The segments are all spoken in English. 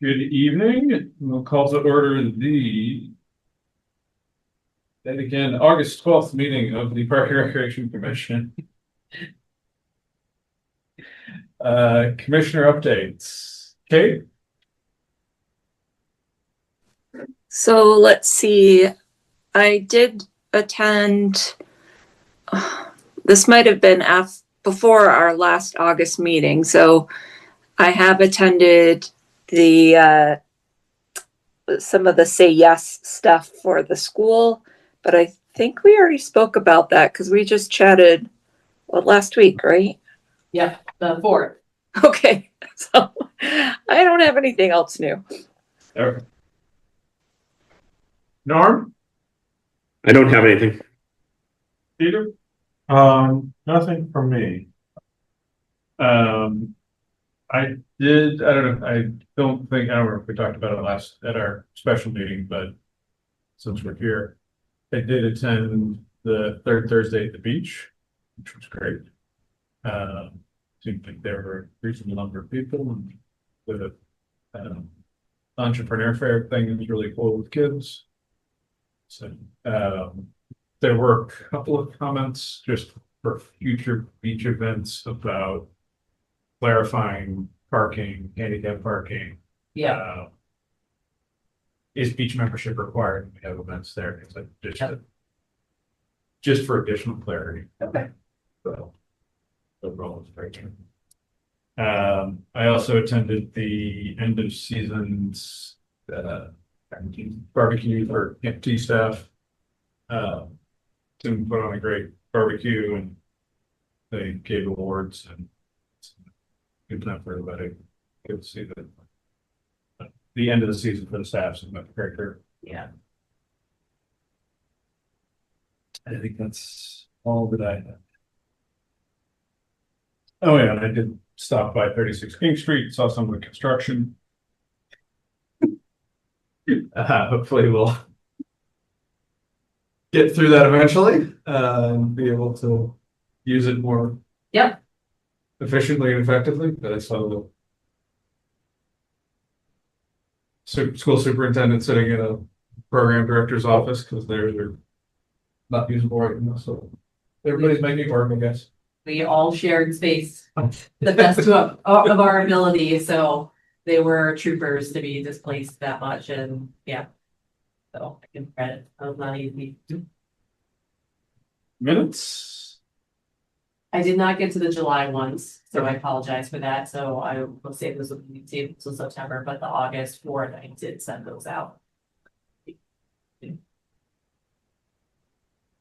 Good evening. We'll call to order then again, August 12th meeting of the Park and Recreation Commission. Commissioner updates. Kate? So let's see. I did attend, this might have been before our last August meeting. So I have attended the some of the Say Yes stuff for the school, but I think we already spoke about that because we just chatted last week, right? Yep, the 4th. Okay, so I don't have anything else new. Okay. Norm? I don't have anything. Peter? Nothing from me. I don't know if we talked about it at our special meeting, but since we're here, I did attend the third Thursday at the beach, which was great. Seemed like there were a reasonable number of people and with a entrepreneur fair thing was really cool with kids. So there were a couple of comments just for future beach events about clarifying parking, handicap parking. Yeah. Is beach membership required when we have events there? It's like just for additional clarity. Okay. So overall, it's very good. I also attended the end of seasons barbecue for T staff. Tim put on a great barbecue and they gave awards and it's a good time for everybody. Good to see that the end of the season for the staff is very good. Yeah. I think that's all that I have. Oh yeah, and I did stop by 36 King Street, saw some of the construction. Hopefully we'll get through that eventually and be able to use it more efficiently and effectively. But I saw the school superintendent sitting in a program director's office because they're not usable right now. So everybody's making it work, I guess. We all shared space the best of our ability, so they were troopers to be displaced that much, and yeah, so I give credit. That was not easy. Minutes. I did not get to the July ones, so I apologize for that. So I will save those until September, but the August 4th I did send those out.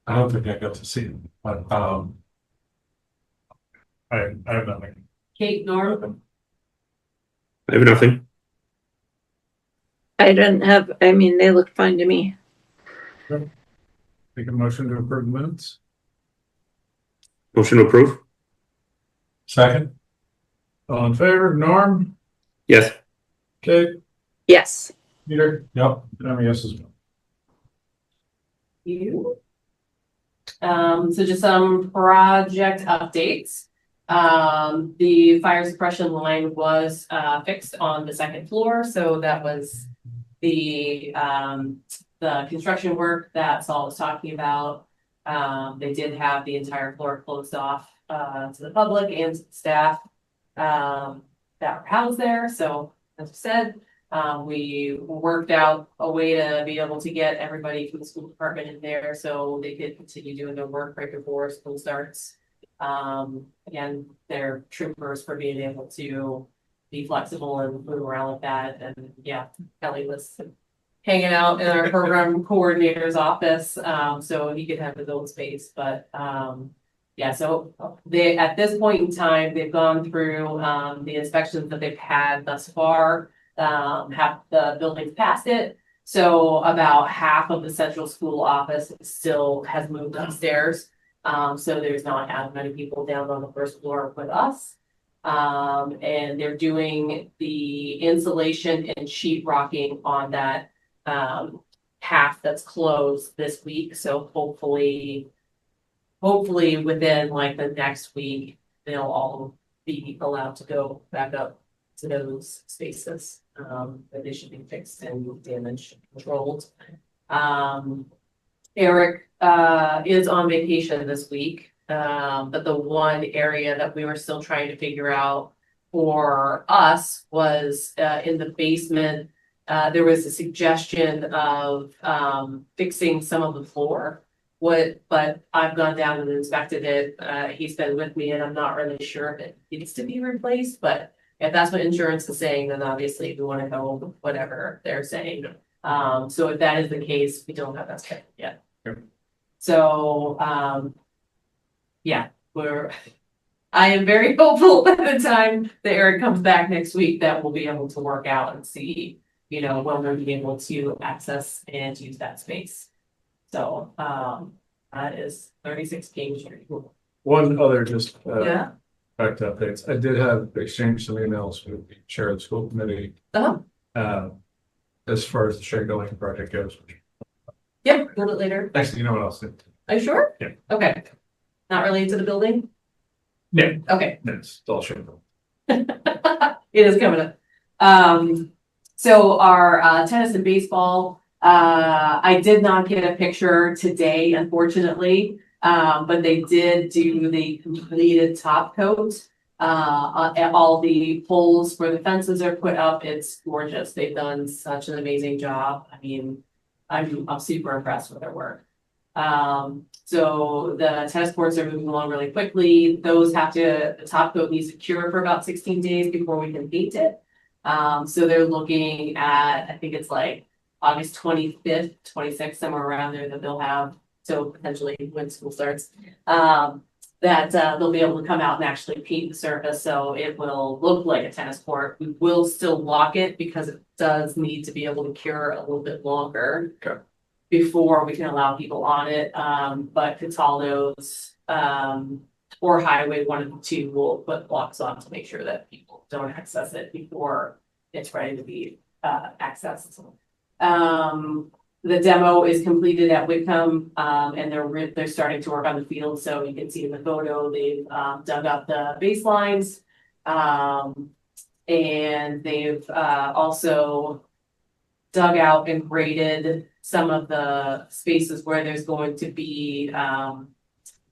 I don't think I got to see them, but I have nothing. Kate, Norm? I have nothing. I didn't have, I mean, they look fine to me. Make a motion to approve the minutes. Motion to approve? Second? All in favor? Norm? Yes. Kate? Yes. Peter? Yep. And I'm a yes as well. You. So just some project updates. The fire suppression line was fixed on the second floor, so that was the construction work that Saul was talking about. They did have the entire floor closed off to the public and to the staff that were housed there. So as I said, we worked out a way to be able to get everybody from the school department in there so they could continue doing their work right before school starts. Again, they're troopers for being able to be flexible and move around like that. And yeah, Kelly was hanging out in our program coordinator's office, so he could have his own space. But yeah, so they at this point in time, they've gone through the inspections that they've had thus far. Half the buildings passed it. So about half of the central school office still has moved upstairs. So there's not as many people down on the first floor with us. And they're doing the insulation and sheetrocking on that half that's closed this week. So hopefully within like the next week, they'll all be allowed to go back up to those spaces. But they should be fixed and damage controlled. Eric, is on vacation this week. But the one area that we were still trying to figure out for us was, in the basement. There was a suggestion of, fixing some of the floor. But I've gone down and inspected it. He's been with me and I'm not really sure if it needs to be replaced, but if that's what insurance is saying, then obviously we want to go with whatever they're saying. So if that is the case, we don't have that scheduled yet. Sure. So, yeah, I am very hopeful by the time that Eric comes back next week that we'll be able to work out and see, when we'll be able to access and use that space. So, that is 36 King Street. One other just, Yeah. fact updates. I did have exchanged some emails with the chair of the school committee, Oh, as far as the Shago Lane project goes. yeah, a little bit later. Actually, you know what else? Are you sure? Yeah. Okay. Not related to the building? Yeah, Okay. it's all Shago. It is coming up. So our tennis and baseball, I did not get a picture today, unfortunately. But they did do the completed top coat. All the poles where the fences are put up, it's gorgeous. They've done such an amazing job. I mean, I'm super impressed with their work. So the tennis courts are moving along really quickly. The top coat needs to cure for about 16 days before we can paint it. So they're looking at, I think it's like August 25th, 26th, somewhere around there that they'll have. So potentially when school starts, that they'll be able to come out and actually paint the surface. So it will look like a tennis court. We will still lock it because it does need to be able to cure a little bit longer. Okay. Before we can allow people on it. But Cataldo's, or Highway 1 and 2 will put blocks on to make sure that people don't access it before it's ready to be accessed. The demo is completed at Whitcomb, and they're starting to work on the field. So you can see in the photo, they've dug up the baselines. And they've also dug out and graded some of the spaces where there's going to be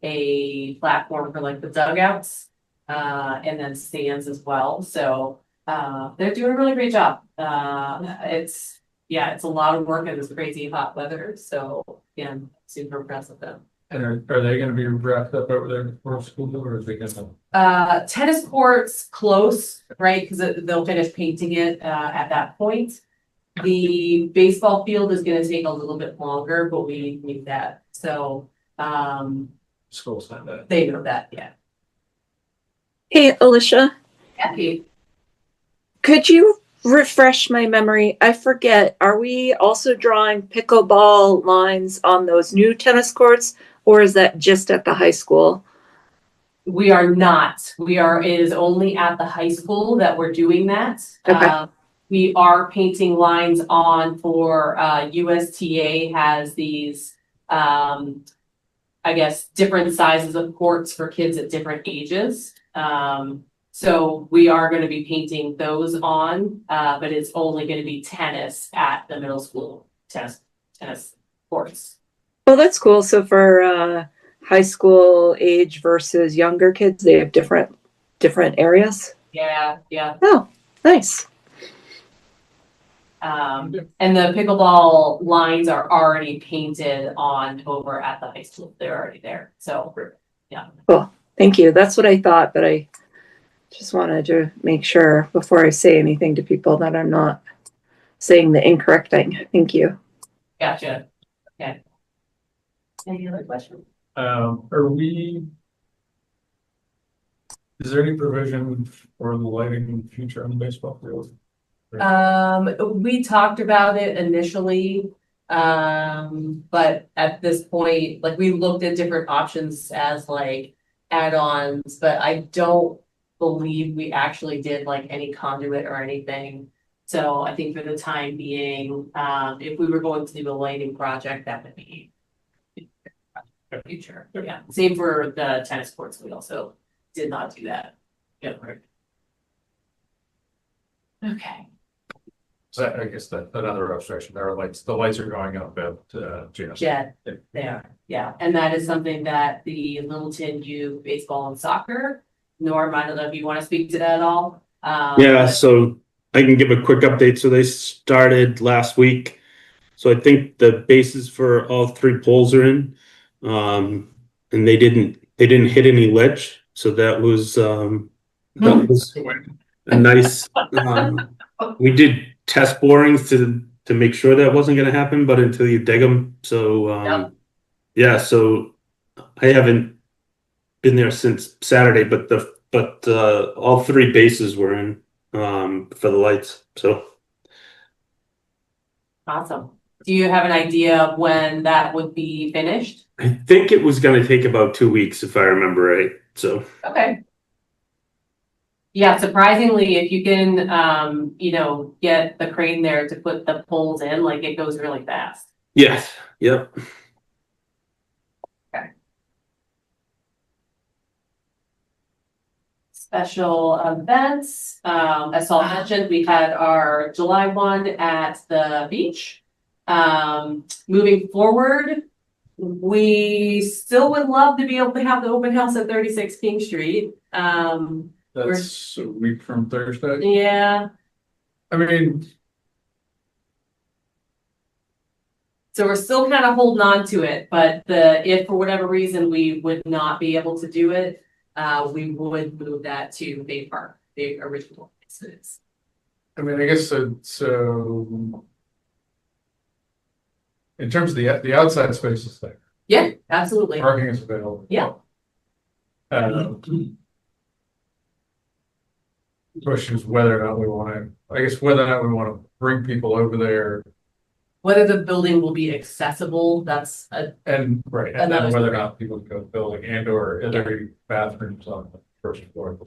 a platform for like the dugouts, and then stands as well. So they're doing a really great job. It's a lot of work in this crazy hot weather. So yeah, I'm super impressed with them. And are they gonna be wrapped up over there before school, or is they gonna? Tennis courts close, right? Because they'll finish painting it at that point. The baseball field is gonna take a little bit longer, but we need that. So School's not that. they know that, yeah. Hey, Alicia, Happy. could you refresh my memory? I forget. Are we also drawing pickleball lines on those new tennis courts, or is that just at the high school? We are not. It is only at the high school that we're doing that. Okay. We are painting lines on for USTA has these I guess different sizes of courts for kids at different ages. So we are going to be painting those on, but it's only going to be tennis at the middle school tennis courts. Well, that's cool. So for high school age versus younger kids, they have different areas. Yeah. Oh, nice. And the pickleball lines are already painted on over at the high school. They're already there. So yeah. Cool. Thank you. That's what I thought, but I just wanted to make sure before I say anything to people that I'm not saying the incorrect thing. Thank you. Gotcha. Okay. Any other questions? Is there any provision for the lighting in the future on the baseball field? We talked about it initially, but at this point, like we looked at different options as like add-ons, but I don't believe we actually did like any conduit or anything. So I think for the time being, if we were going to do a lighting project, that would be future. Yeah. Same for the tennis courts. We also did not do that. Yeah. Okay. So I guess that another obstruction, there are lights, the lights are going up at, GS. Jet Yeah. there, yeah, and that is something that the Littleton U baseball and soccer. Norm, I don't know if you want to speak to that at all. Yeah, so I can give a quick update. So they started last week. So I think the bases for all 3 poles are in. And they didn't hit any ledge. So that was a nice, we did test borings to make sure that wasn't going to happen, but until you dig them. So, Yep. yeah, so I haven't been there since Saturday, but all 3 bases were in, for the lights. So Awesome. Do you have an idea of when that would be finished? I think it was going to take about 2 weeks, if I remember right. So, Okay. Yeah, surprisingly, if you can, get the crane there to put the poles in, like it goes really fast. yes, yep. Special events, as Saul mentioned, we had our July 1 at the beach. Moving forward, we still would love to be able to have the open house at 36 King Street. That's a week from Thursday. Yeah, I mean, so we're still kind of holding on to it, but if for whatever reason we would not be able to do it, we would move that to Bay Park, the original places. I mean, I guess so. In terms of the outside spaces there, Yeah, absolutely. parking is available. Yeah. The question is whether or not we want to, I guess whether or not we want to bring people over there Whether the building will be accessible, that's and, right, and Another then whether or story. not people can go to the building and or are there bathrooms on the first floor.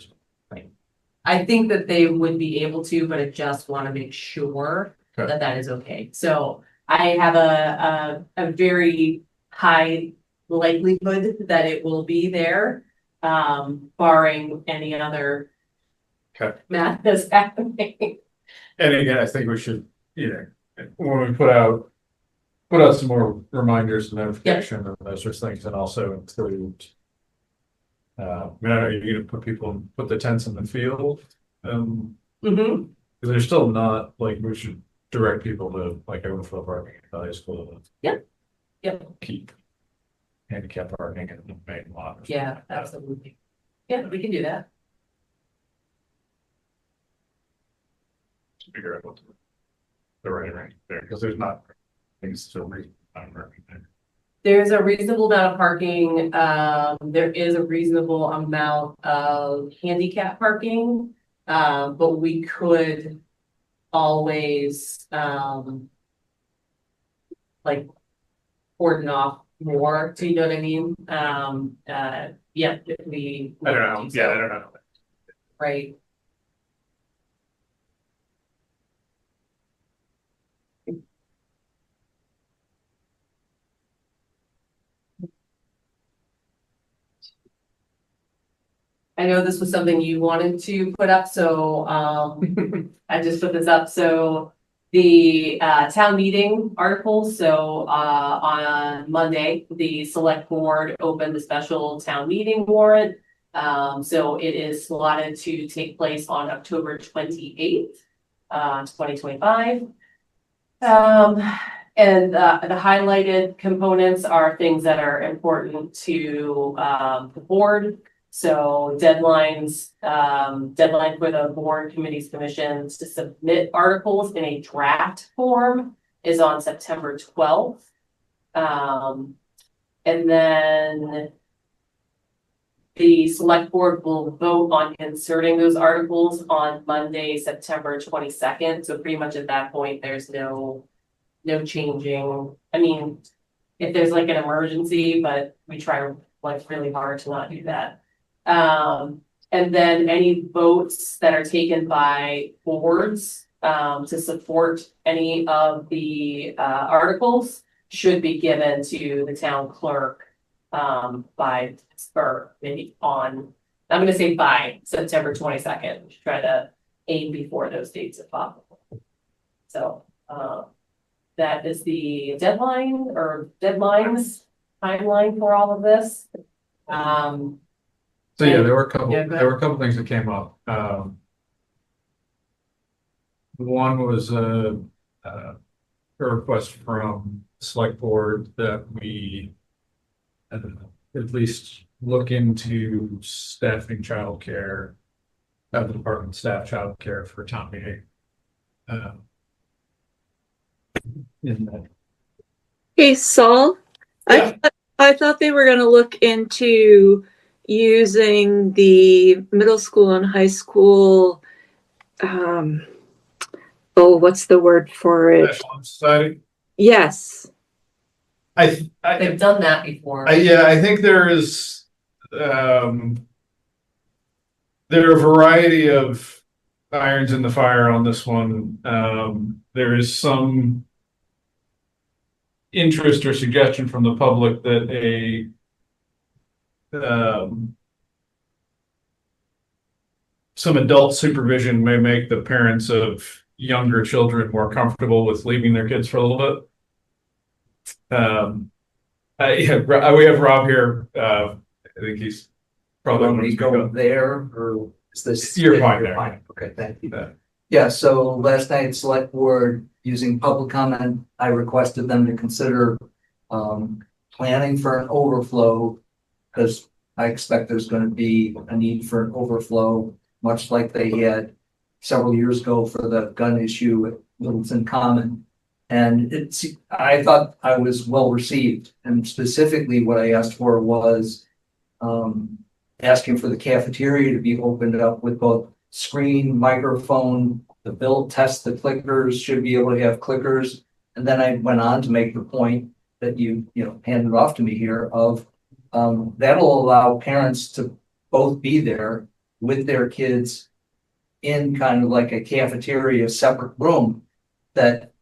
I think that they would be able to, but I just want to make sure Okay. that that is okay. So I have a very high likelihood that it will be there, barring any other Okay. madness happening. And again, I think we should, when we put out some more reminders and notification and those sorts of things, and also include. I mean, I know you're gonna put the tents in the field, because Mhm. they're still not, like, we should direct people to, like, overflow parking at the high school. Yep. Yep. Keep handicap parking in the main lot. or something Yeah, like that. absolutely. Yeah, we can do that. To figure out what the right range there, because there's not things to read. There's a reasonable amount of parking. There is a reasonable amount of handicap parking. But we could always, like cordon off more, do you know what I mean? Yeah, if we. I don't know, yeah, I don't know. Right. I know this was something you wanted to put up, so I just put this up. So the town meeting articles, so on Monday, the select board opened the special town meeting warrant. So it is slotted to take place on October 28th, 2025. And the highlighted components are things that are important to the board. So deadline for the board committees commissions to submit articles in a draft form is on September 12th. And then the select board will vote on inserting those articles on Monday, September 22nd. So pretty much at that point, there's no changing. I mean, if there's like an emergency, but we try like really hard to not do that. And then any votes that are taken by boards to support any of the articles should be given to the town clerk by, or maybe on, I'm gonna say by September 22nd. We should try to aim before those dates if possible. So, that is the deadline or deadlines, timeline for all of this. So yeah, there were a couple, Yeah, go ahead. there were a couple things that came up. One was a request from the select board that we at least look into staffing childcare, the department staff childcare for town meeting. In that, Hey, Saul, Yeah. I thought they were going to look into using the middle school and high school. Oh, what's the word for it? National Honor Society. Yes. I They've done that before. yeah, I think there is, there are a variety of irons in the fire on this one. There is some interest or suggestion from the public that some adult supervision may make the parents of younger children more comfortable with leaving their kids for a little bit. Yeah, we have Rob here. I think he's probably. Want me to go there, or is this? You're fine there. Okay, thank you. Yeah. Yeah, so last night, select board, using public comment, I requested them to consider planning for an overflow, because I expect there's gonna be a need for an overflow, much like they had several years ago for the gun issue at Littleton Common. And I thought I was well received, and specifically what I asked for was asking for the cafeteria to be opened up with both screen, microphone, the build test, the clickers should be able to have clickers. And then I went on to make the point that you handed off to me here of that'll allow parents to both be there with their kids in kind of like a cafeteria, separate room that,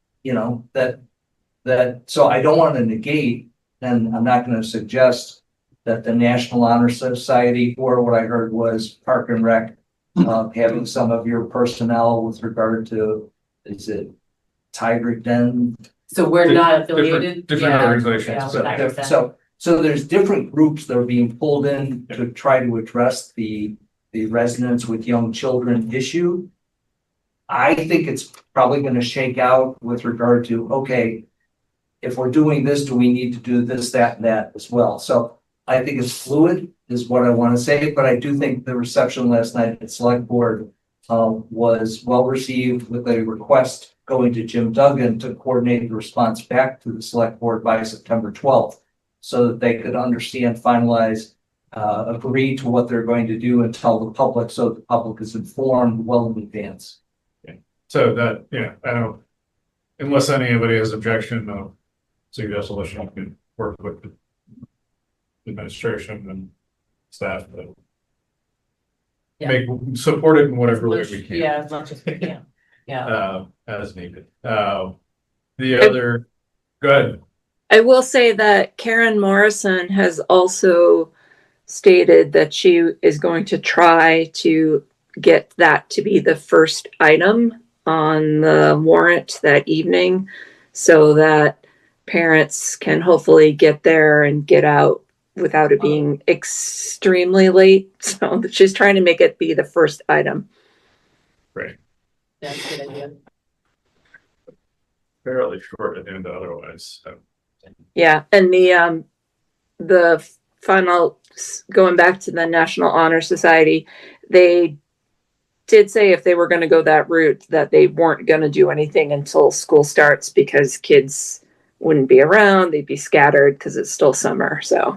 so I don't want to negate, and I'm not going to suggest that the National Honor Society, or what I heard was Park and Rec, having some of your personnel with regard to, is it Tiger Den? So we're not affiliated. Different Yeah. organizations. Yeah, So, that makes sense. so there's different groups that are being pulled in to try to address the residents with young children issue. I think it's probably going to shake out with regard to, okay, if we're doing this, do we need to do this, that, and that as well? So I think it's fluid is what I want to say, but I do think the reception last night at select board was well received, with a request going to Jim Duggan to coordinate the response back to the select board by September 12th, so that they could understand, finalize, agree to what they're going to do and tell the public, so the public is informed well in advance. So that, yeah, I don't, unless anybody has objection, I'll suggest Alicia can work with the administration and staff to Yeah. make, support it in whatever way we can. Yeah, as much as we can. Yeah. As needed. The other, go ahead. I will say that Karen Morrison has also stated that she is going to try to get that to be the first item on the warrant that evening, so that parents can hopefully get there and get out without it being extremely late. So she's trying to make it be the first item. Right. That's a good idea. Fairly short agenda otherwise. So. Yeah, and the final, going back to the National Honor Society, they did say if they were going to go that route, that they weren't going to do anything until school starts, because kids wouldn't be around, they'd be scattered because it's still summer. So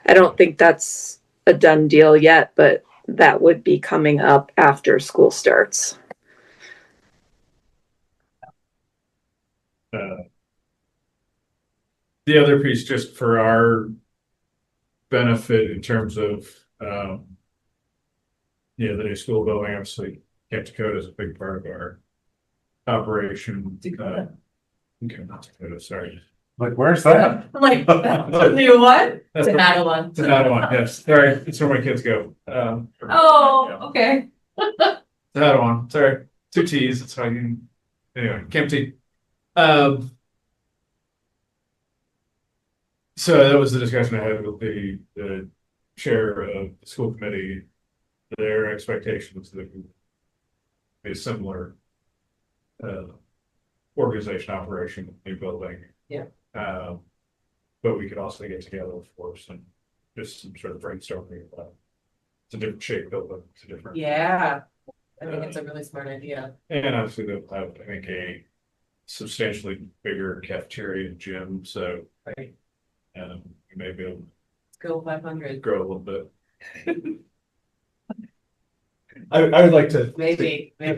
I don't think that's a done deal yet, but that would be coming up after school starts. The other piece, just for our benefit in terms of, the new school building, obviously, Camp Dakota is a big part of our operation. Dakota. Okay, not Dakota, sorry. Like, where's that? I'm like, you what? That's It's another one. It's another one, yes, sorry, it's where my kids go. Oh, okay. It's another one, sorry, two T's, it's how you, anyway, Camp T. So that was the discussion I had with the chair of the school committee. Their expectation was that it would be a similar organization operation, new building. Yeah. But we could also get together for some, just some sort of brainstorming about, it's a different shape building, it's a different. Yeah, I think it's a really smart idea. And obviously they'll have, I think, a substantially bigger cafeteria and gym, so. Right. We may be able Let's go 500. to grow a little bit. I would like to. Maybe. Right?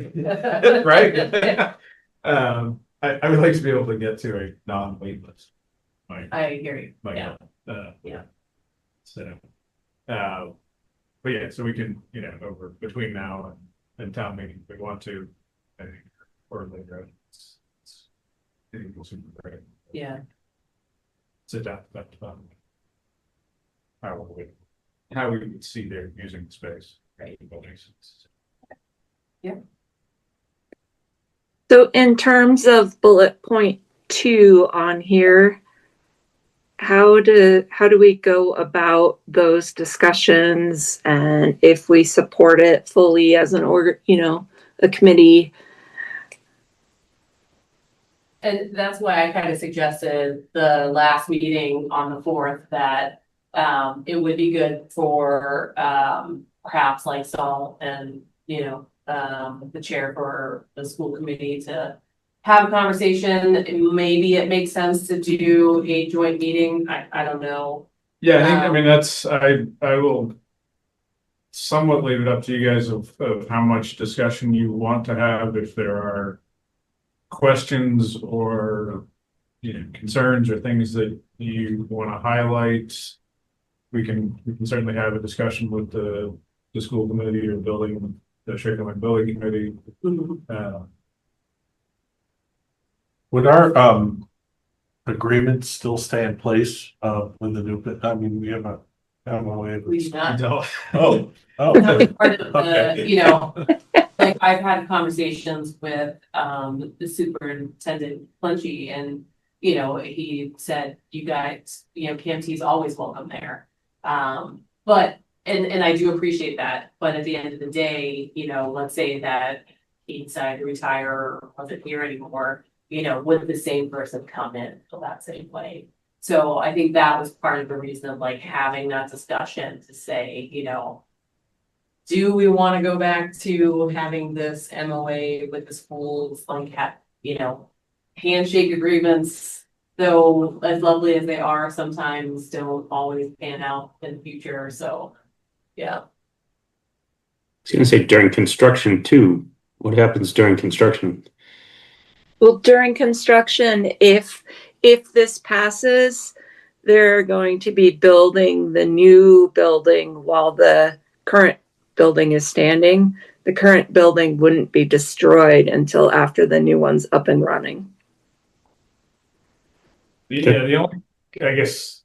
I would like to be able to get to a non-wait list. I hear you. Yeah. Yeah. So, but yeah, so we can, over between now and town meeting, if we want to, I think, or later, I think we'll super great. Yeah. Sit down, how we would see they're using the space. Right. So in terms of bullet point 2 on here, how do we go about those discussions, and if we support it fully as an a committee? And that's why I kind of suggested the last meeting on the 4th that it would be good for perhaps like Saul and the chair for the school committee to have a conversation. Maybe it makes sense to do a joint meeting. I don't know. Yeah, I mean, that's, I will somewhat leave it up to you guys of how much discussion you want to have. If there are questions or concerns or things that you want to highlight, we can certainly have a discussion with the school committee or the Shaker Lake building committee. Would our agreement still stay in place with the new, I mean, we have a way. We do not. Oh. Part of Okay. like I've had conversations with the superintendent Punchy, and he said, you guys, KMT is always welcome there. But and I do appreciate that, but at the end of the day, let's say that he decided to retire or wasn't here anymore, would the same person come in for that same way? So I think that was part of the reason of like having that discussion to say, do we want to go back to having this MOA with the schools, like handshake agreements, though as lovely as they are, sometimes don't always pan out in the future. So yeah. I was gonna say during construction too. What happens during construction? Well, during construction, if this passes, they're going to be building the new building while the current building is standing. The current building wouldn't be destroyed until after the new one's up and running. Yeah, the only, I guess,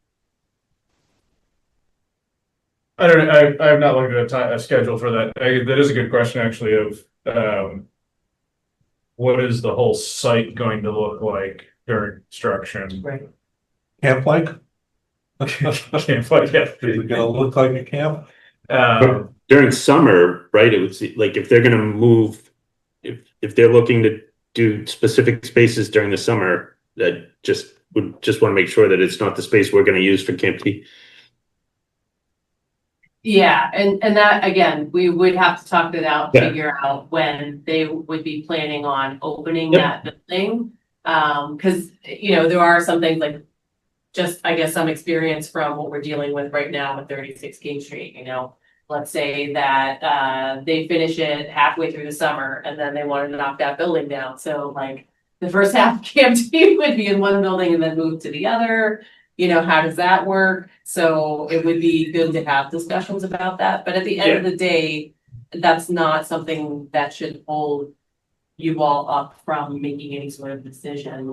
I don't know, I have not looked at a schedule for that. That is a good question, actually, of what is the whole site going to look like during construction? Right. Camp like? Camp like, yeah. Is it gonna look like a camp? During summer, right? It would see, like, if they're gonna move, if they're looking to do specific spaces during the summer, that would want to make sure that it's not the space we're gonna use for Camp T. Yeah, and that, again, we would have to talk it out, Yeah. figure out when they would be planning on opening Yep. that building. Cause there are some things like, just, I guess, some experience from what we're dealing with right now with 36 King Street, let's say that they finish it halfway through the summer and then they want to knock that building down. So like the first half of Camp T would be in one building and then move to the other. How does that work? So it would be good to have discussions about that. But at the end of the day, that's not something that should hold you all up from making any sort of decision,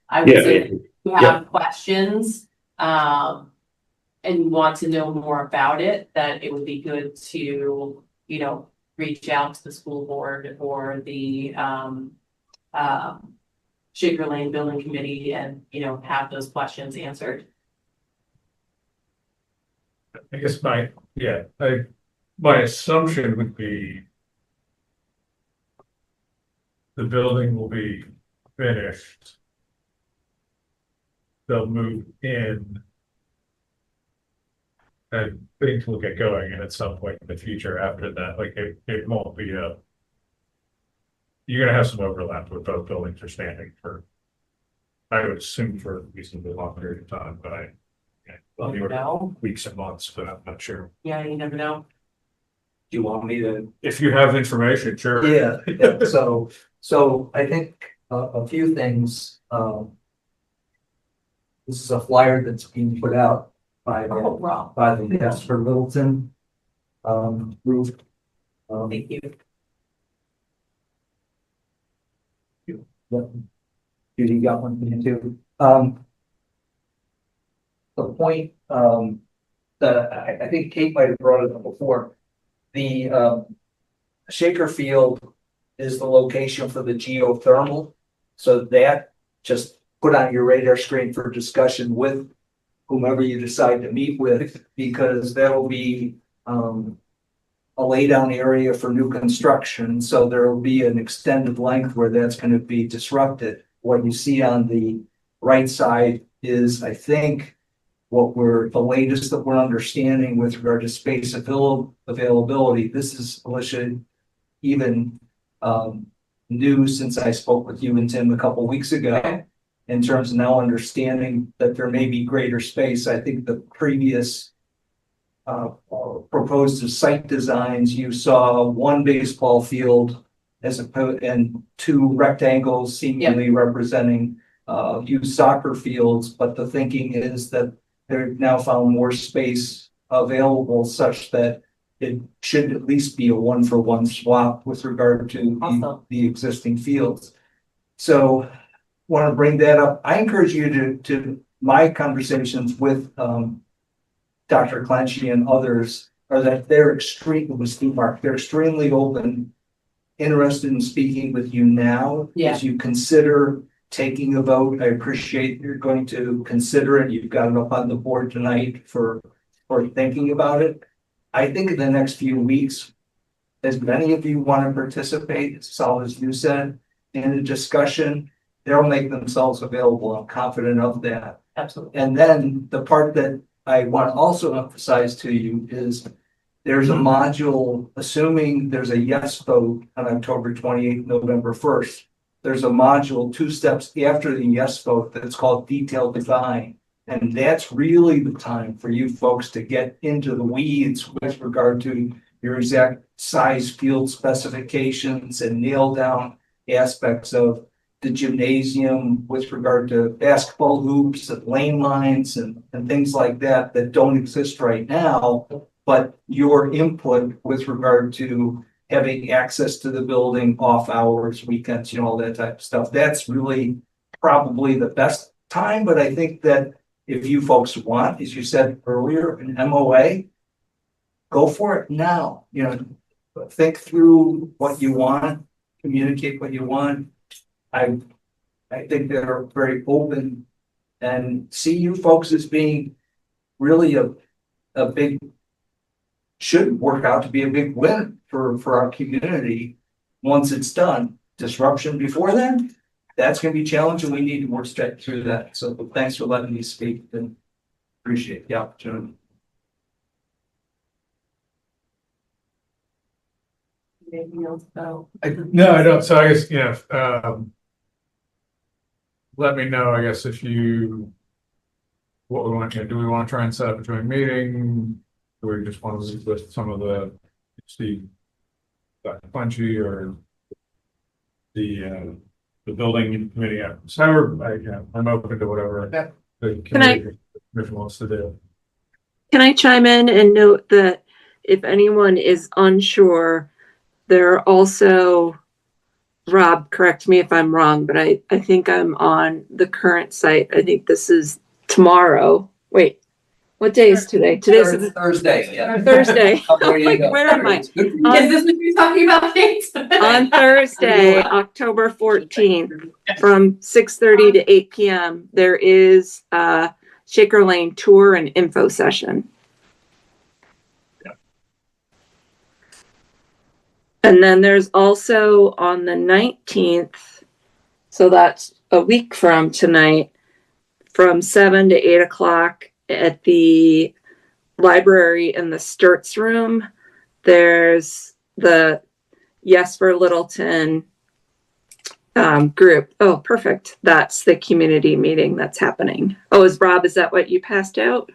I would say that if you have questions, and want to know more about it, that it would be good to, reach out to the school board or the Shaker Lane Building Committee and, have those questions answered. I guess my assumption would be the building will be finished. They'll move in. And things will get going, and at some point in the future after that, like it won't be you're gonna have some overlap with both buildings are standing for, I would assume for a reasonably long period of time, but You never know. weeks and months, but I'm not sure. Yeah, you never know. Do you want me to? If you have information, sure. Yeah, so I think a few things, this is a flyer that's being put out by the Jasper Littleton group. Thank you. Yep. Judy got one for you too. The point that I think Kate might have brought it up before, the Shaker Field is the location for the geothermal. So that just put on your radar screen for discussion with whomever you decide to meet with, because that'll be a laydown area for new construction. So there will be an extended length where that's going to be disrupted. What you see on the right side is, I think, the latest that we're understanding with regard to space availability. This is, Alicia, even new since I spoke with you and Tim a couple of weeks ago, in terms of now understanding that there may be greater space. I think the previous proposed site designs, you saw one baseball field as opposed and two rectangles seemingly representing youth soccer fields, but the thinking is that they've now found more space available such that it should at least be a 1-for-1 swap with regard to the existing fields. So want to bring that up. I encourage you to my conversations with Dr. Clancy and others are that they're extremely open, interested in speaking with you now as you consider taking a vote. I appreciate you're going to consider it. You've got it up on the board tonight for thinking about it. I think in the next few weeks, as many of you want to participate, so as you said, in the discussion, they'll make themselves available. I'm confident of that. Absolutely. And then the part that I want to also emphasize to you is there's a module, assuming there's a yes vote on October 28th, November 1st, there's a module 2 steps after the yes vote that's called detailed design. And that's really the time for you folks to get into the weeds with regard to your exact size field specifications and nail down aspects of the gymnasium with regard to basketball hoops and lane lines and things like that don't exist right now, but your input with regard to having access to the building, off hours, weekends, all that type of stuff. That's really probably the best time, but I think that if you folks want, as you said earlier, an MOA, go for it now. Think through what you want, communicate what you want. I think they're very open and see you folks as being really a big, should work out to be a big win for our community once it's done. Disruption before then, that's going to be challenging. We need to work straight through that. So thanks for letting me speak and appreciate the opportunity. Anything else about? No, I don't. So I guess, let me know, I guess, what we want to do. We want to try and set up a joint meeting? Do we just want to meet with some of Dr. Clancy or the building committee? However, I'm open to whatever the commission wants to do. Can I chime in and note that if anyone is unsure, there are also, Rob, correct me if I'm wrong, but I think I'm on the current site. I think this is tomorrow. Wait, What day is today? Today's Thursday, yeah. Thursday. Oh, there you Like, go. where am I? It's good for you. Is this what you're talking about, Kate? On Thursday, October 14th, from 6:30 to 8 p.m., there is a Shaker Lane tour and info session. And then there's also on the 19th, so that's a week from tonight, from 7 to 8 o'clock at the library in the Sturts room. There's the Yes for Littleton group. Oh, perfect. That's the community meeting that's happening. Oh, is that what you passed out?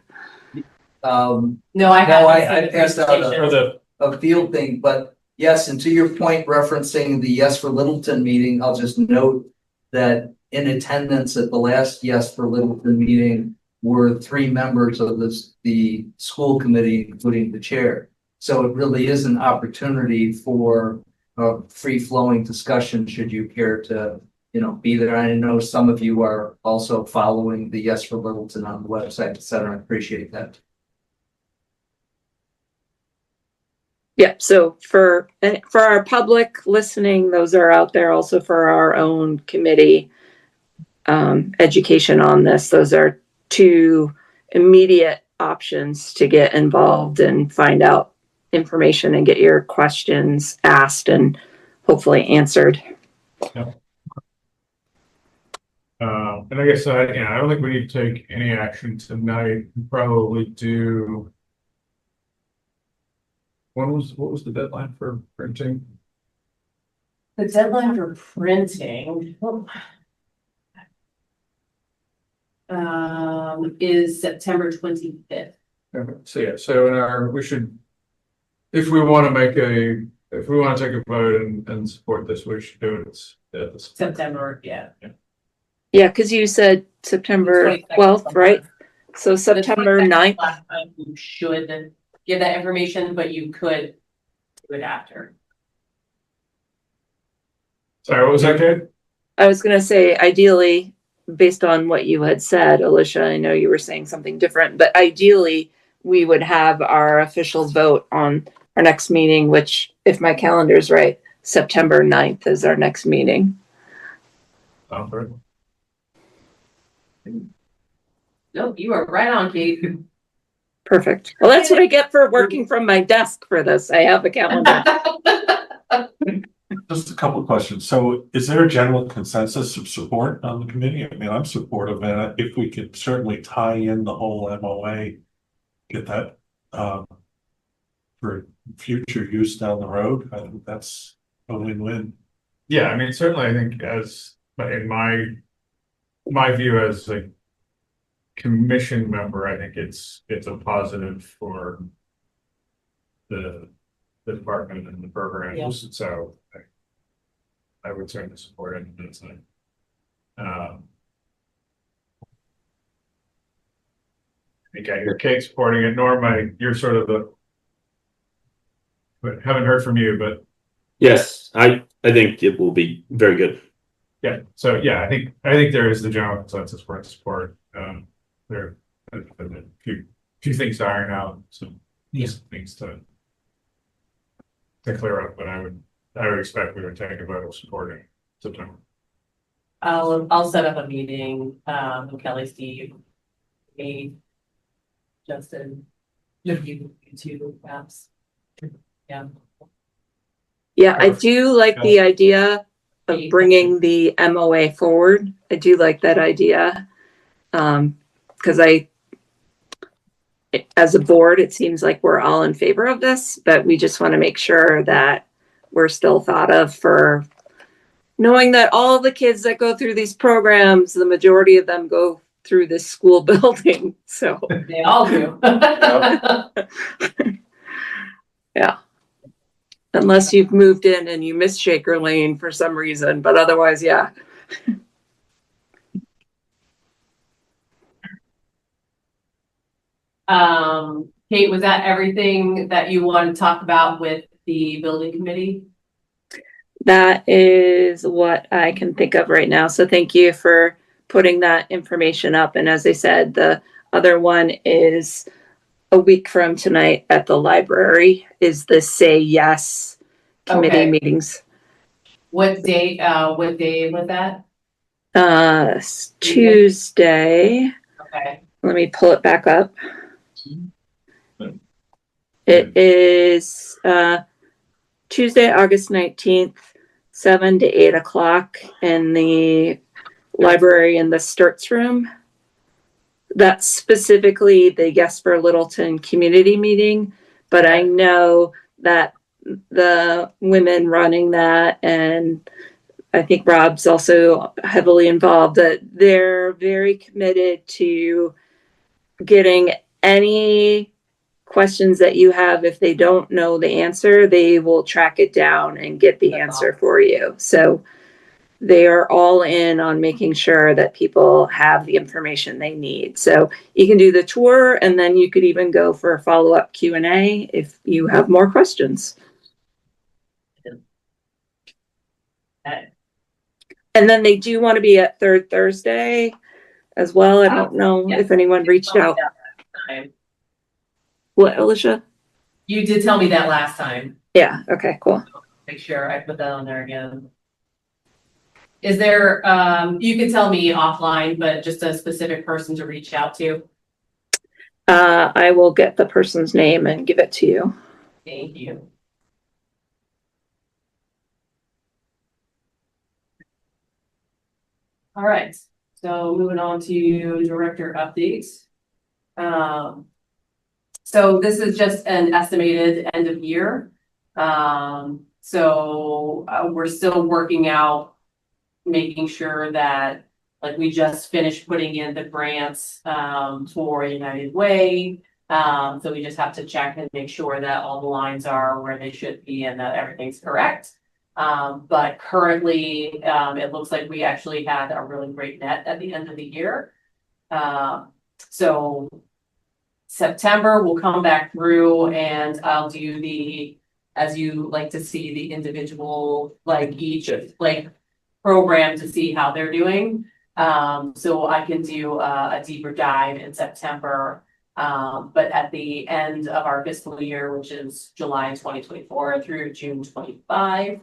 Um, No, I I passed out Or the, a field thing, but yes, and to your point referencing the Yes for Littleton meeting, I'll just note that in attendance at the last Yes for Littleton meeting were 3 members of the school committee, including the chair. So it really is an opportunity for a free-flowing discussion should you care to, be there. I know some of you are also following the Yes for Littleton on the website, et cetera. I appreciate that. Yep. So for our public listening, those are out there. Also for our own committee education on this. Those are 2 immediate options to get involved and find out information and get your questions asked and hopefully answered. and I guess I don't think we need to take any action tonight. We probably do. What was the deadline for printing? The deadline for printing is September 25th. So yeah, so we should, if we want to take a vote and support this, we should do it at this. September, yeah. Yeah, because you said September 12th, right? So September 9th. Last time you should give that information, but you could do it after. Sorry, what was that, Kate? I was going to say, ideally, based on what you had said, Alicia, I know you were saying something different, but ideally, we would have our official vote on our next meeting, which, if my calendar's right, September 9th is our next meeting. Sounds right. No, you are right on, Kate. Perfect. Well, that's what I get for working from my desk for this. I have a calendar. Just a couple of questions. So is there a general consensus of support on the committee? I mean, I'm supportive, and if we could certainly tie in the whole MOA, get that for future use down the road, I think that's a win-win. Yeah, I mean, certainly, I think in my view as a commission member, I think it's a positive for the department and the programs. Yeah. So I would certainly support it. It's like, I think I hear Kate supporting it. Norm, you're sort of but haven't heard from you, but Yes, I think it will be very good. yeah. So yeah, I think there is the general consensus for support. There are a few things to iron out, some things to clear up, but I would expect we would take a vote of support in September. I'll set up a meeting, Kelly, Steve, me, Justin, you two, perhaps. Yeah. Yeah, I do like the idea of bringing the MOA forward. I do like that idea. Because as a board, it seems like we're all in favor of this, but we just want to make sure that we're still thought of for knowing that all the kids that go through these programs, the majority of them go through this school building. So They all do. yeah. Unless you've moved in and you miss Shaker Lane for some reason, but otherwise, yeah. Kate, was that everything that you want to talk about with the building committee? That is what I can think of right now. So thank you for putting that information up. And as I said, the other one is a week from tonight at the library is the Say Yes committee Okay. meetings. What day was that? Tuesday. Okay. Let me pull it back up. It is Tuesday, August 19th, 7 to 8 o'clock in the library in the Sturts room. That's specifically the Yes for Littleton community meeting, but I know that the women running that, and I think Rob's also heavily involved, that they're very committed to getting any questions that you have. If they don't know the answer, they will track it down and get the answer for you. So they are all in on making sure that people have the information they need. So you can do the tour, and then you could even go for a follow-up Q&A if you have more questions. And then they do want to be at Third Thursday as well. I don't know if anyone reached out. What, Alicia? You did tell me that last time. Yeah, okay, cool. Make sure I put that on there again. Is there, you can tell me offline, but just a specific person to reach out to? I will get the person's name and give it to you. Thank you. All right, so moving on to director updates. So this is just an estimated end of year. So we're still working out, making sure that, like, we just finished putting in the grants for United Way. So we just have to check and make sure that all the lines are where they should be and that everything's correct. But currently, it looks like we actually had a really great net at the end of the year. So September, we'll come back through and I'll do the, as you like to see, the individual, like each like program to see how they're doing. So I can do a deeper dive in September. But at the end of our fiscal year, which is July 2024 through June 25,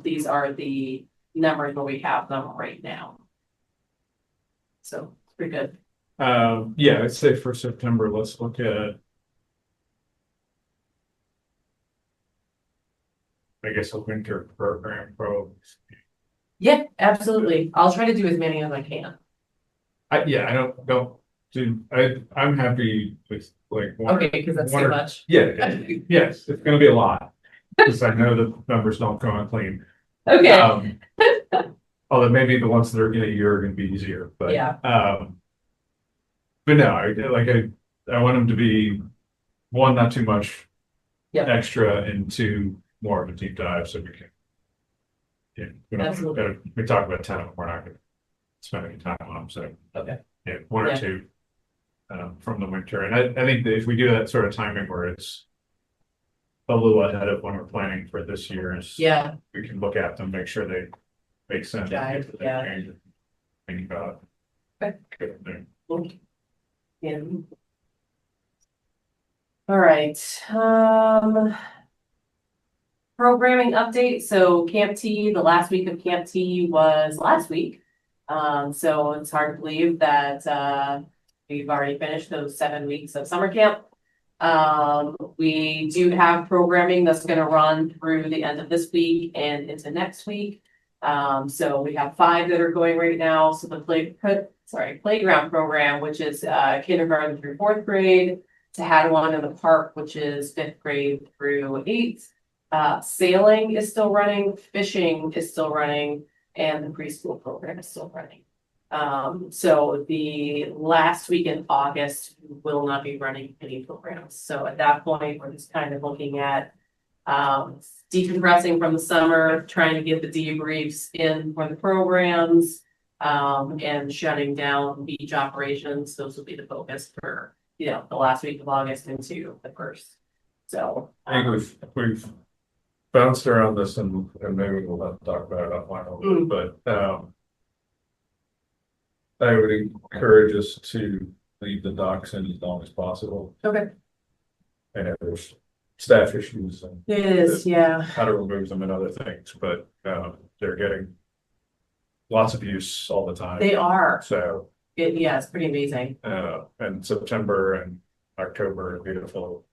these are the numbers where we have them right now. So it's pretty good. Yeah, I'd say for September, let's look at, I guess, a winter program pro. Yeah, absolutely. I'll try to do as many as I can. Yeah, I don't do, I'm happy with like one. Okay, because that's one too or- much. Yeah, yes, it's gonna be a lot, because I know the numbers don't come out clean. Okay. Although maybe the ones that are in a year are gonna be easier, but. Yeah. But no, I want them to be, one, not too much. Yep. Extra, and two, more of a deep dive, so we can. Yeah, Absolutely. we talk about 10 of them, we're not gonna spend any time on them, so. Okay. Yeah, one or Yeah. two. From the winter, and I think that if we do that sort of timing where it's a little ahead of when we're planning for this year, Yeah. we can look at them, make sure they make sense. Jive, yeah. Think about. Okay. Good. Yeah. All right. Programming update. So Camp T, the last week of Camp T was last week. So it's hard to believe that we've already finished those 7 weeks of summer camp. We do have programming that's going to run through the end of this week and into next week. So we have 5 that are going right now. So the playground program, which is kindergarten through 4th grade, to had one in the park, which is 5th grade through 8th. Sailing is still running, fishing is still running, and the preschool program is still running. So the last week in August, we will not be running any programs. So at that point, we're just kind of looking at decompressing from the summer, trying to get the debriefs in for the programs, and shutting down beach operations. Those will be the focus for, the last week of August into the first. So I think we've bounced around this, and maybe we'll have to talk about it offline a little bit, but I would encourage us to leave the docks in as long as possible. Okay. And if there's staff issues and It is, yeah. how to remove them and other things, but, they're getting lots of use all the time. They are. So, Yeah, it's pretty amazing. and September and October are beautiful.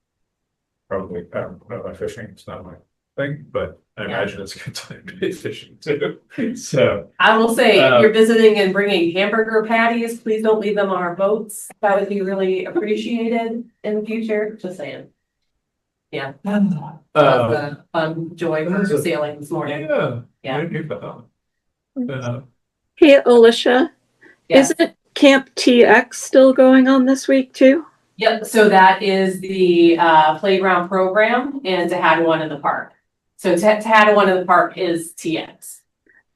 Probably, I don't know about fishing, it's not my thing, but I Yeah. imagine it's a good time to be fishing too. So, I will say, if Uh, you're visiting and bringing hamburger patties, please don't leave them on our boats. That would be really appreciated in the future, just saying. Yeah. Joy for sailing this morning. yeah. Yeah. I knew that. Hey, Alicia, Yeah. isn't Camp TX still going on this week too? Yep, so that is the playground program and Tehadawon in the park. So Tehadawon in the park is TX.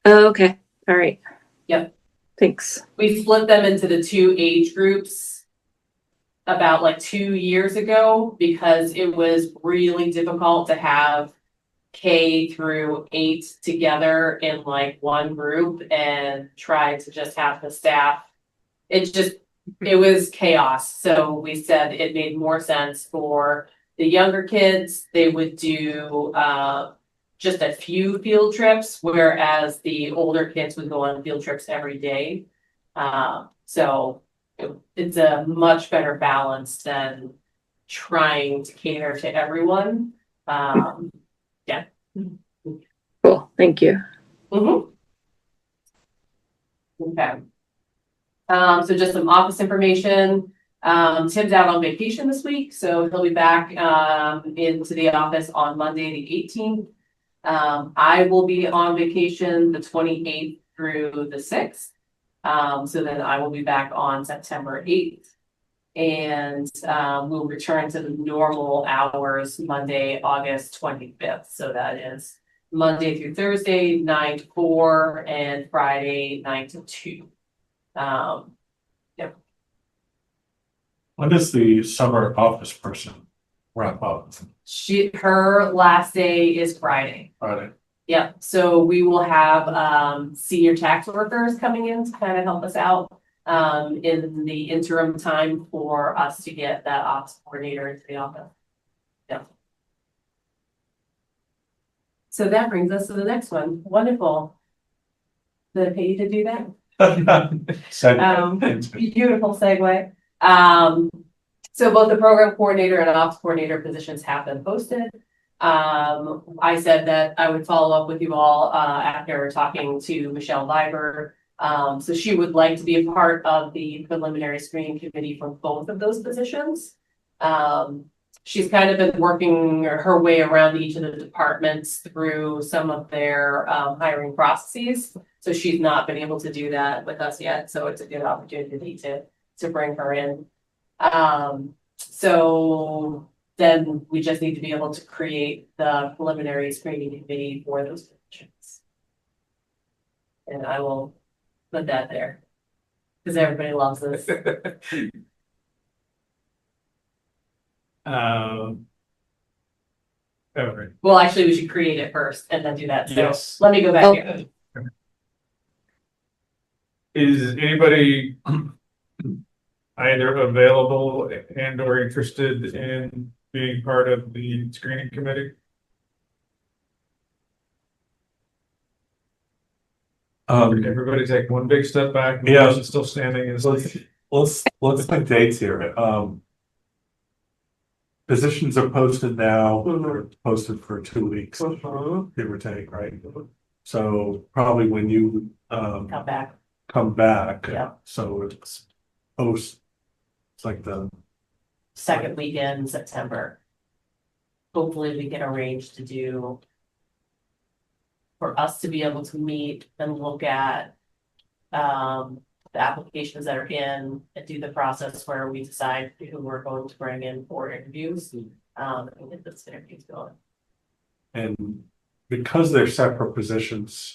Oh, okay, all right. Yep. Thanks. We split them into the two age groups about like 2 years ago because it was really difficult to have K through 8 together in like one group and try to just have the staff. It was chaos. So we said it made more sense for the younger kids. They would do just a few field trips, whereas the older kids would go on field trips every day. So it's a much better balance than trying to cater to everyone. Yeah. Cool, thank you. Mhm. Okay. So just some office information. Tim's out on vacation this week, so he'll be back into the office on Monday, the 18th. I will be on vacation the 28th through the 6th. So then I will be back on September 8th. And we'll return to the normal hours Monday, August 25th. So that is Monday through Thursday, 9 to 4, and Friday, 9 to 2. Yep. When does the summer office person wrap up? Her last day is Friday. Friday. Yep, so we will have senior tax workers coming in to kind of help us out in the interim time for us to get that ops coordinator into the office. Yep. So that brings us to the next one. Wonderful. Did I pay you to do that? Beautiful segue. So both the program coordinator and ops coordinator positions have been posted. I said that I would follow up with you all after talking to Michelle Leiber. So she would like to be a part of the preliminary screening committee for both of those positions. She's kind of been working her way around each of the departments through some of their hiring processes. So she's not been able to do that with us yet. So it's a good opportunity to bring her in. So then we just need to be able to create the preliminary screening committee for those positions. And I will put that there because everybody loves this. Okay. Well, actually, we should create it first and then do that. So Yes. let me go back here. Is anybody either available and or interested in being part of the screening committee? Everybody take one big step back. and the Yeah. person still standing is like. Let's pick dates here. Positions are posted now, they're posted for 2 weeks, give or take, right? So probably when you Come back. come back. Yeah. So it's post, it's like the, Second weekend in September. Hopefully we can arrange to do for us to be able to meet and look at the applications that are in and do the process where we decide who we're going to bring in for interviews. And get those interviews going. and because they're separate positions,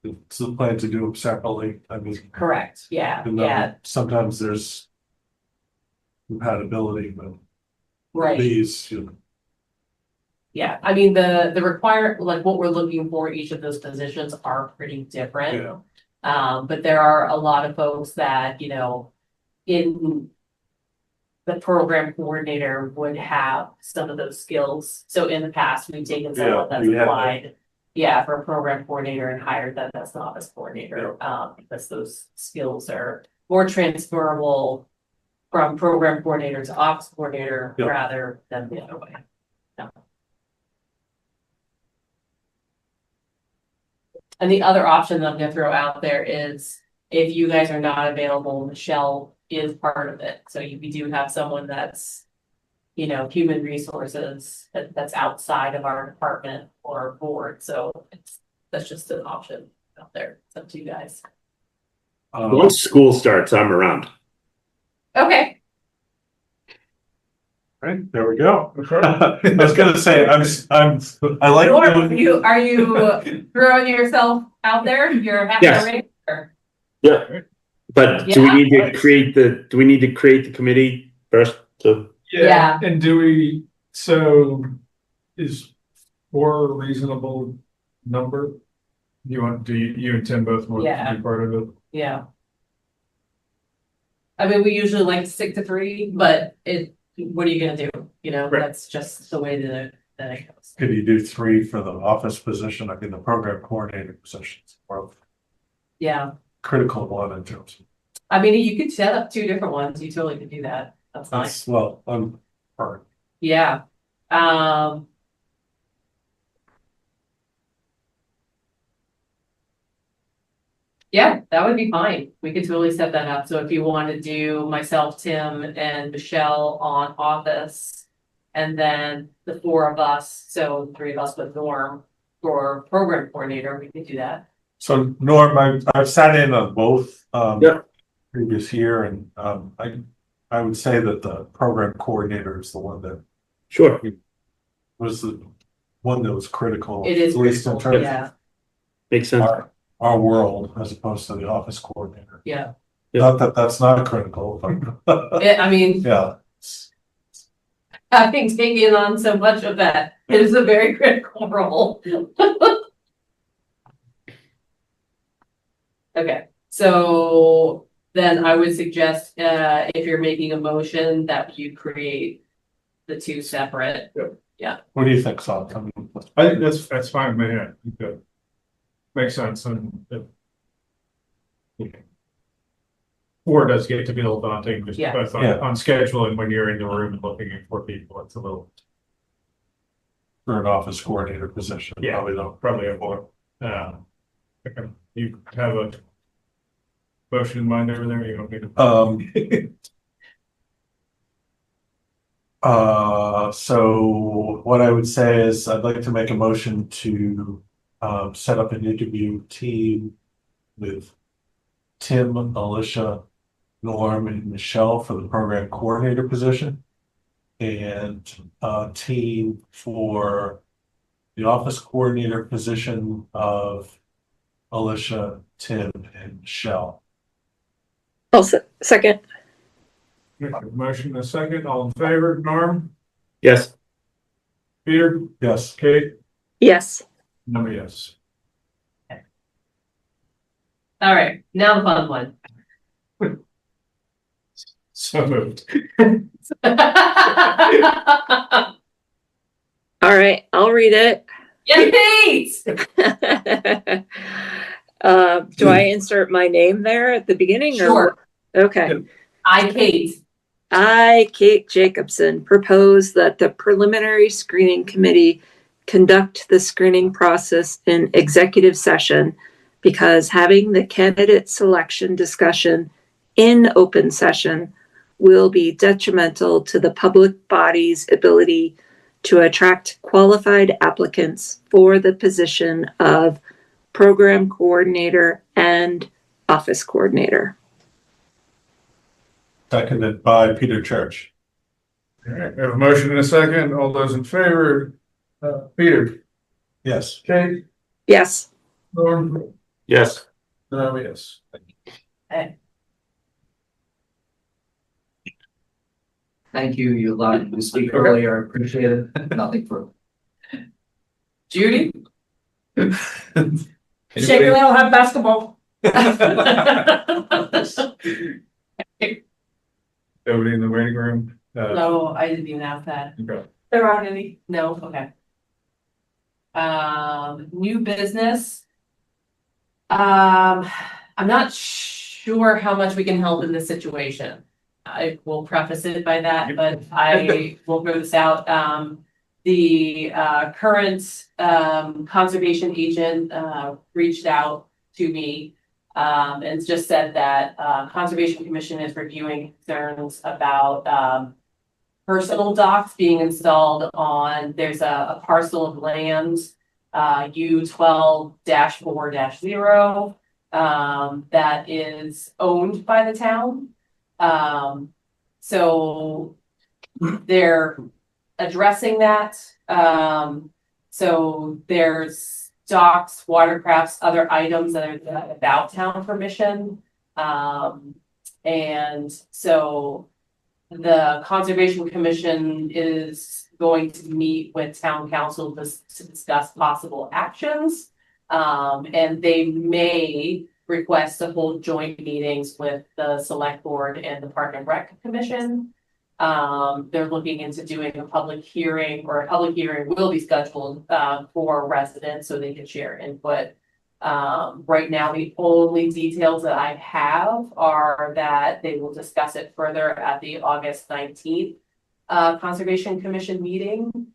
it's the plan to do them separately. I mean, Correct, yeah, even though yeah, sometimes there's compatibility, but right. these, you know, Yeah, I mean, the like what we're looking for each of those positions are pretty different. yeah. But there are a lot of folks that, in the program coordinator would have some of those skills. So in the past, we've taken someone that's we had that. applied, for a program coordinator and hired them as an office coordinator, because those skills are more transferable from program coordinator to office coordinator Yeah. rather than the other way. Yeah. And the other option that I'm gonna throw out there is if you guys are not available, Michelle is part of it. So we do have someone that's, human resources that's outside of our department or board. So that's just an option out there. It's up to you guys. Once school starts, I'm around. Okay. Right, there we go. I was gonna say, I like. Are you throwing yourself out there? You're happy Yes. already? Or- Yeah. But do we Yeah. need to create the committee first to? Yeah. And do we, so is 4 a reasonable number? Do you and Tim both want to be part of it? Yeah. I mean, we usually like to stick to 3, but what are you gonna do? Right. That's just the way that it goes. Could you do 3 for the office position, I mean, the program coordinator positions, or Yeah. critical one in terms of. I mean, you could set up 2 different ones. You totally could do that. That's nice. Well, I'm, or, Yeah. Yeah, that would be fine. We could totally set that up. So if you want to do myself, Tim, and Michelle on office, and then the 4 of us, so 3 of us with Norm for program coordinator, we could do that. so Norm, I've sat in on both, Yeah. previous year, and, I would say that the program coordinator is the one that Sure. was the one that was critical. It is At least in critical, terms yeah, Makes sense. of our world, as opposed to the office coordinator. yeah. Not that that's not critical, but, I mean, yeah. having taken on so much of that, it is a very critical role. Okay, so then I would suggest, if you're making a motion, that you create the 2 separate. What do you think, Son? I mean, I think that's fine, man. Yeah, I think that makes sense. And 4 does get to be a little daunting, just Yeah. both Yeah. on scheduling when you're in the room and looking at 4 people. It's a little, for an office coordinator position, Yeah. probably don't. probably a more. Okay. You have a motion in mind over there? You don't need to. So what I would say is I'd like to make a motion to set up an interview team with Tim, Alicia, Norm, and Michelle for the program coordinator position. And a team for the office coordinator position of Alicia, Tim, and Michelle. I'll second. Motion and a second. All in favor? Norm? Yes. Peter? Yes. Kate? Yes. No, yes. All right, now the fun one. So moved. All right, I'll read it. Yes, Do I insert my name there at the beginning? or Sure. Okay. I, Kate Jacobson, propose that the preliminary screening committee conduct the screening process in executive session because having the candidate selection discussion in open session will be detrimental to the public body's ability to attract qualified applicants for the position of program coordinator and office coordinator. Seconded by Peter Church. All right, we have a motion and a second. All those in favor? Peter? Yes. Kate? Yes. Norm? Yes. No, yes. Thank you. You allowed me to speak earlier. I appreciate it. Nothing further. Judy? Shake don't have basketball. Nobody in the waiting room? No, I didn't even ask that. Okay. There aren't any? No, okay. New business. I'm not sure how much we can help in this situation. I will preface it by that, but I will throw this out. The current conservation agent reached out to me and just said that Conservation Commission is reviewing concerns about personal docks being installed on, there's a parcel of land, U12-4-0, that is owned by the town. So they're addressing that. So there's docks, watercrafts, other items that are about town permission. And so the Conservation Commission is going to meet with town council to discuss possible actions. And they may request to hold joint meetings with the select board and the Park and Rec Commission. They're looking into doing a public hearing, or a public hearing will be scheduled for residents so they can share input. Right now, the only details that I have are that they will discuss it further at the August 19th Conservation Commission meeting.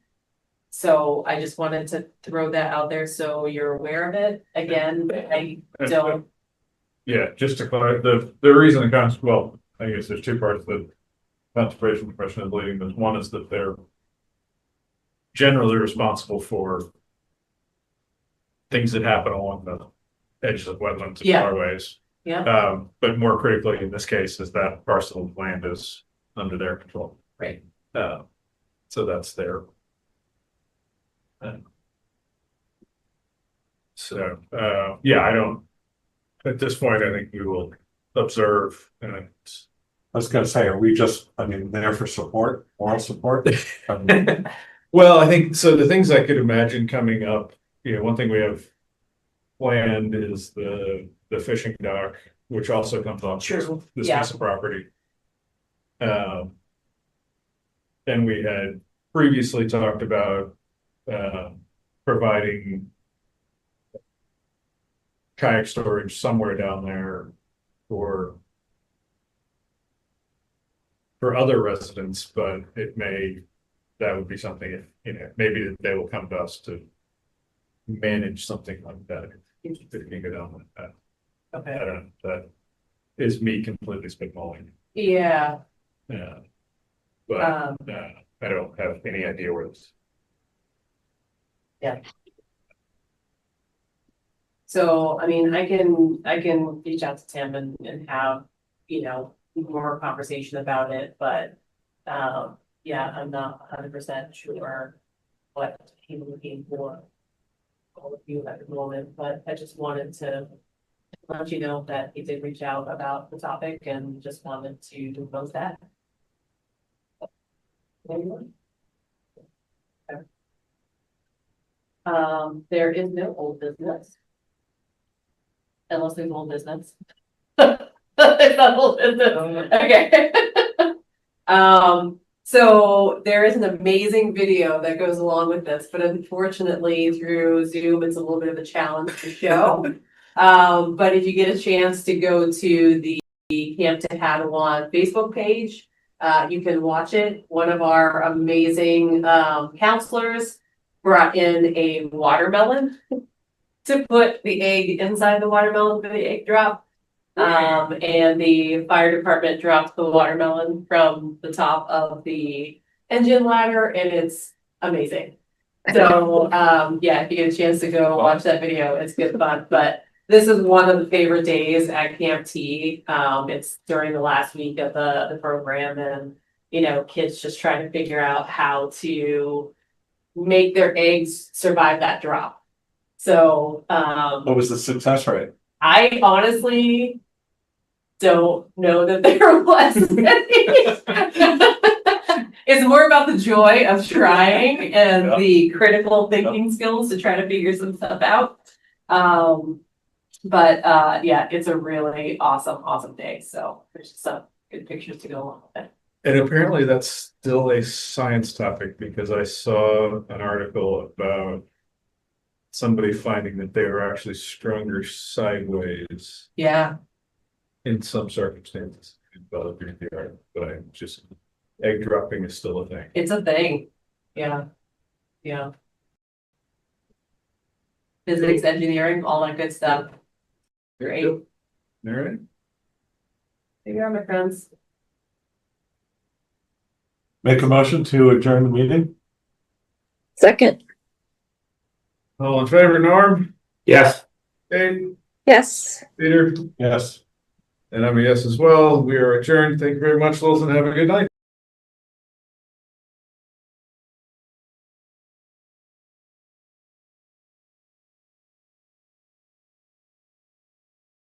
So I just wanted to throw that out there so you're aware of it. Again, I don't. Yeah, just to clarify, the reason well, I guess there's two parts. The Conservation Commission is leading this. One is that they're generally responsible for things that happen along the edges of wetlands and Yeah. waterways. Yeah. But more critically in this case is that parcel of land is under their control. Right. So that's their. Yeah, I don't, at this point, I think we will observe and I was gonna say, are we just, I mean, there for support, moral support? well, I think, so the things I could imagine coming up, one thing we have planned is the fishing dock, which also comes off True. this Yeah. piece of property. And we had previously talked about providing kayak storage somewhere down there for other residents, but that would be something, maybe they will come to us to manage something like that. If you can go down with that. Okay. I don't know, that is me completely spitballing. Yeah. Yeah. But I don't have any idea where it's. So, I mean, I can reach out to Tim and have, more conversation about it, but, yeah, I'm not 100% sure what he's looking for. All of you at the moment, but I just wanted to let you know that he did reach out about the topic and just wanted to propose that. Anyone? Okay. There is no old business. Unless there's old business. It's not old business. Okay. So there is an amazing video that goes along with this, but unfortunately through Zoom, it's a little bit of a challenge to show. But if you get a chance to go to the Camp Tehadawon Facebook page, you can watch it. One of our amazing counselors brought in a watermelon to put the egg inside the watermelon for the egg drop. And the fire department dropped the watermelon from the top of the engine ladder, and it's amazing. So, yeah, if you get a chance to go watch that video, it's good fun. But this is one of the favorite days at Camp T. It's during the last week of the program, and kids just trying to figure out how to make their eggs survive that drop. So, What was the success rate? I honestly don't know that there was any. It's more about the joy of trying and the critical thinking skills to try to figure some stuff out. But yeah, it's a really awesome day. So there's some good pictures to go along with it. And apparently that's still a science topic because I saw an article about somebody finding that they were actually stronger sideways Yeah, in some circumstances. But I just, egg dropping is still a thing. it's a thing. Yeah. Yeah. Physics, engineering, all that good stuff. Great. All right. There you are, my friends. Make a motion to adjourn the meeting? Second, All in favor, Norm? Yes. Dave? yes. Peter? Yes. And I'm a yes as well. We are adjourned. Thank you very much, Liz, and have a good night.